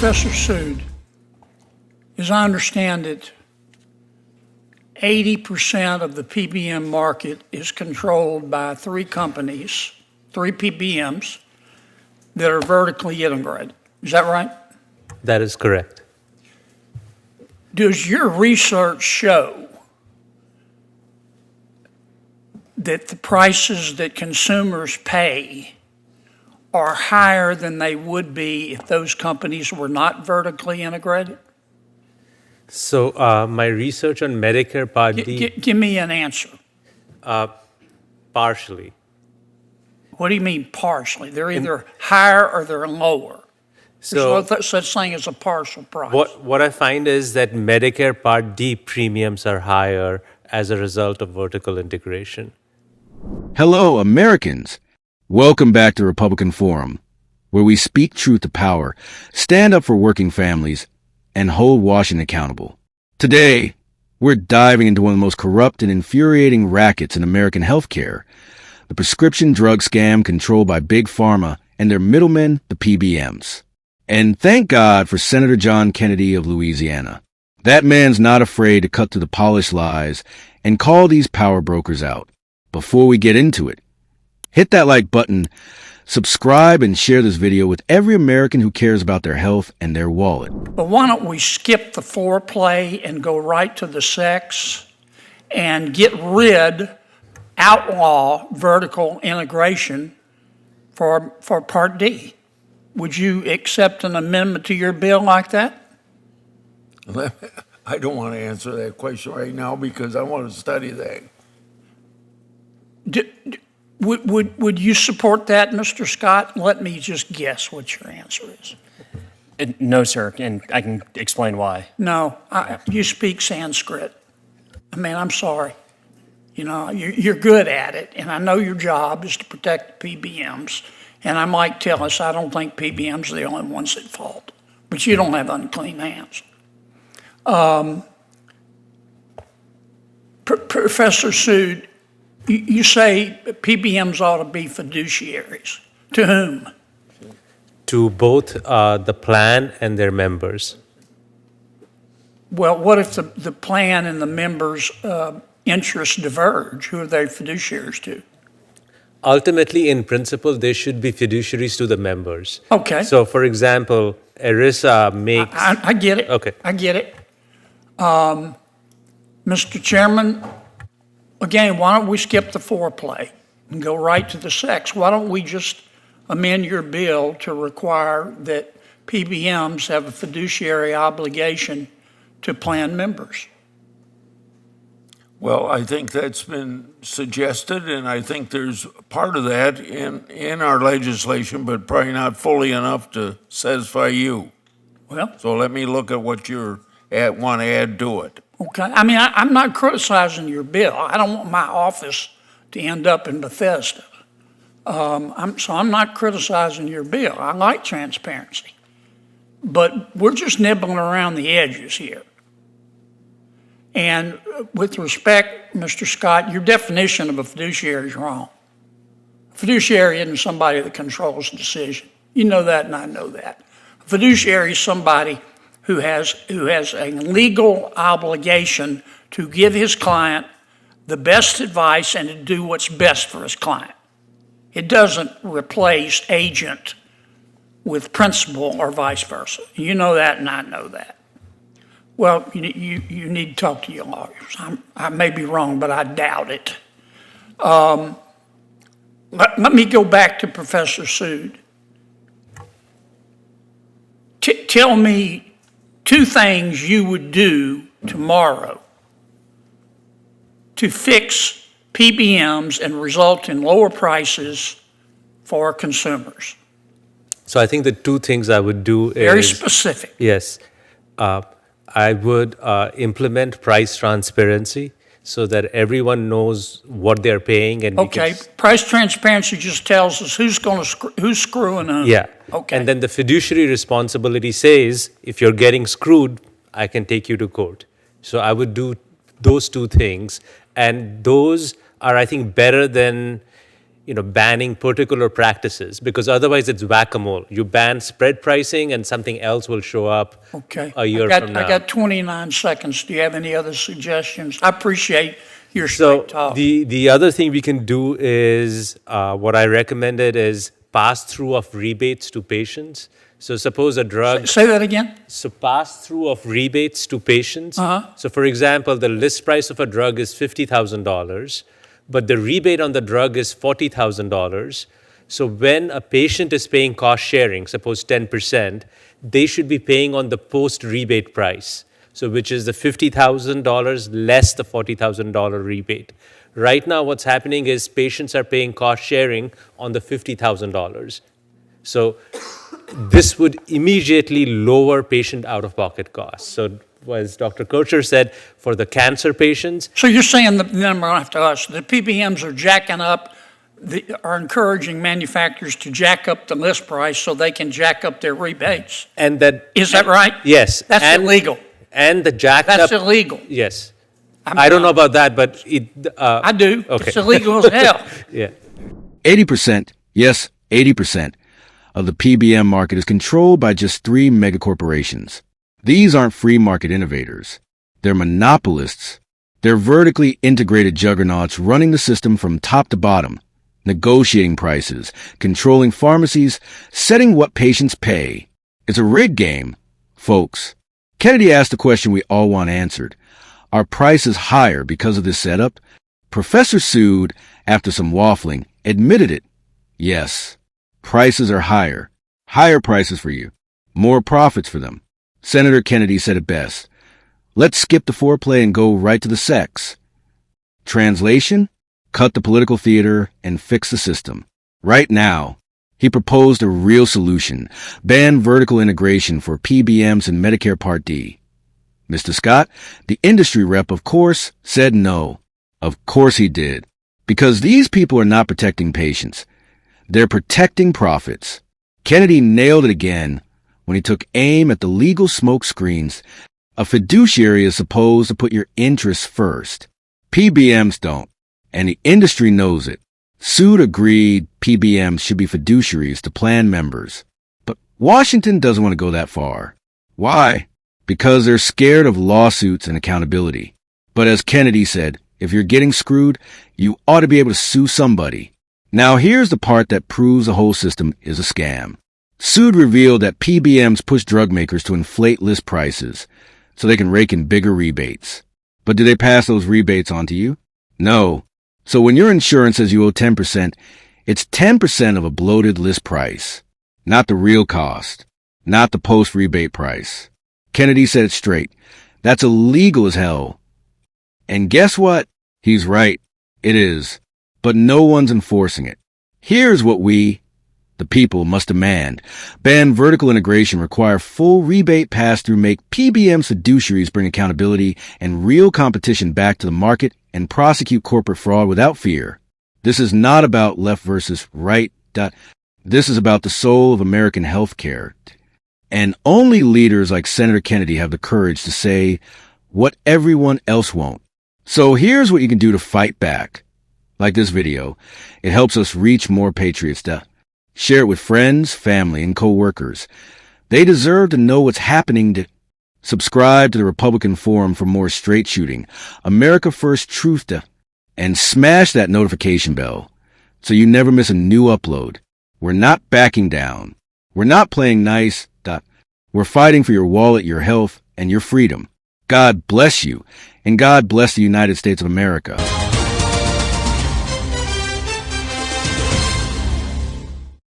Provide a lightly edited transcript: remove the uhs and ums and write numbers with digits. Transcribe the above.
Professor Sood, as I understand it, 80% of the PBM market is controlled by three companies, three PBMs, that are vertically integrated. Is that right? That is correct. Does your research show that the prices that consumers pay are higher than they would be if those companies were not vertically integrated? So my research on Medicare Part D... Give me an answer. Partially. What do you mean partially? They're either higher or they're lower. There's no such thing as a partial price. What I find is that Medicare Part D premiums are higher as a result of vertical integration. Hello, Americans. Welcome back to Republican Forum, where we speak truth to power, stand up for working families, and hold Washington accountable. Today, we're diving into one of the most corrupt and infuriating rackets in American healthcare, the prescription drug scam controlled by Big Pharma and their middlemen, the PBMs. And thank God for Senator John Kennedy of Louisiana. That man's not afraid to cut to the polished lies and call these power brokers out. Before we get into it, hit that like button, subscribe, and share this video with every American who cares about their health and their wallet. But why don't we skip the foreplay and go right to the sex and get rid, outlaw vertical integration for Part D? Would you accept an amendment to your bill like that? I don't want to answer that question right now because I want to study that. Would you support that, Mr. Scott? Let me just guess what your answer is. No, sir, and I can explain why. No, you speak Sanskrit. I mean, I'm sorry. You know, you're good at it, and I know your job is to protect the PBMs. And I might tell us I don't think PBMs are the only ones at fault, but you don't have unclean hands. Professor Sood, you say PBMs ought to be fiduciaries. To whom? To both the plan and their members. Well, what if the plan and the members' interests diverge? Who are they fiduciaries to? Ultimately, in principle, they should be fiduciaries to the members. Okay. So, for example, ERISA makes... I get it. Okay. I get it. Mr. Chairman, again, why don't we skip the foreplay and go right to the sex? Why don't we just amend your bill to require that PBMs have a fiduciary obligation to plan members? Well, I think that's been suggested, and I think there's part of that in our legislation, but probably not fully enough to satisfy you. Well, so let me look at what you want to add to it. Okay. I mean, I'm not criticizing your bill. I don't want my office to end up in Bethesda. So I'm not criticizing your bill. I like transparency. But we're just nibbling around the edges here. And with respect, Mr. Scott, your definition of a fiduciary is wrong. A fiduciary isn't somebody that controls the decision. You know that, and I know that. A fiduciary is somebody who has a legal obligation to give his client the best advice and to do what's best for his client. It doesn't replace agent with principal or vice versa. You know that, and I know that. Well, you need to talk to your lawyers. I may be wrong, but I doubt it. Let me go back to Professor Sood. Tell me two things you would do tomorrow to fix PBMs and result in lower prices for consumers. So I think the two things I would do is... Very specific. Yes. I would implement price transparency so that everyone knows what they're paying. And okay, price transparency just tells us who's screwing whom. Yeah. Okay. And then the fiduciary responsibility says, if you're getting screwed, I can take you to court. So I would do those two things. And those are, I think, better than banning particular practices, because otherwise it's whack-a-mole. You ban spread pricing and something else will show up Okay. a year from now. I got 29 seconds. Do you have any other suggestions? I appreciate your So straight talk. the other thing we can do is, what I recommended is pass-through of rebates to patients. So suppose a drug... Say that again? So pass-through of rebates to patients. Uh-huh. So for example, the list price of a drug is $50,000, but the rebate on the drug is $40,000. So when a patient is paying cost sharing, suppose 10%, they should be paying on the post-rebate price. So which is the $50,000 less the $40,000 rebate. Right now, what's happening is patients are paying cost sharing on the $50,000. So this would immediately lower patient out-of-pocket costs. So as Dr. Kocher said, for the cancer patients, So you're saying the number after us, the PBMs are jacking up, are encouraging manufacturers to jack up the list price so they can jack up their rebates. and that... Is that right? Yes. That's and, illegal. And the jacked That's up... illegal. Yes. I don't know about that, but it... I do. Okay. It's illegal as hell. Yeah. 80%, yes, 80% of the PBM market is controlled by just 3 megacorporations. These aren't free market innovators. They're monopolists. They're vertically integrated juggernauts running the system from top to bottom, negotiating prices, controlling pharmacies, setting what patients pay. It's a rigged game, folks. Kennedy asked the question we all want answered. Are prices higher because of this setup? Professor Sood, after some waffling, admitted it. Yes, prices are higher. Higher prices for you. More profits for them. Senator Kennedy said it best. Let's skip the foreplay and go right to the sex. Translation? Cut the political theater and fix the system. Right now, he proposed a real solution. Ban vertical integration for PBMs and Medicare Part D. Mr. Scott, the industry rep, of course, said no. Of course he did. Because these people are not protecting patients. They're protecting profits. Kennedy nailed it again when he took aim at the legal smoke screens. A fiduciary is supposed to put your interests first. PBMs don't, and the industry knows it. Sood agreed PBMs should be fiduciaries to plan members. But Washington doesn't want to go that far. Why? Because they're scared of lawsuits and accountability. But as Kennedy said, if you're getting screwed, you ought to be able to sue somebody. Now here's the part that proves the whole system is a scam. Sood revealed that PBMs push drug makers to inflate list prices so they can rake in bigger rebates. But do they pass those rebates on to you? No. So when your insurance says you owe 10%, it's 10% of a bloated list price, not the real cost, not the post-rebate price. Kennedy said it straight. That's illegal as hell. And guess what? He's right. It is. But no one's enforcing it. Here's what we, the people, must demand. Ban vertical integration, require full rebate pass-through, make PBMs fiduciaries, bring accountability and real competition back to the market, and prosecute corporate fraud without fear. This is not about left versus right. This is about the soul of American healthcare. And only leaders like Senator Kennedy have the courage to say what everyone else won't. So here's what you can do to fight back. Like this video, it helps us reach more patriots. Share it with friends, family, and co-workers. They deserve to know what's happening. Subscribe to the Republican Forum for more straight shooting, America First truth, and smash that notification bell so you never miss a new upload. We're not backing down. We're not playing nice. We're fighting for your wallet, your health, and your freedom. God bless you, and God bless the United States of America.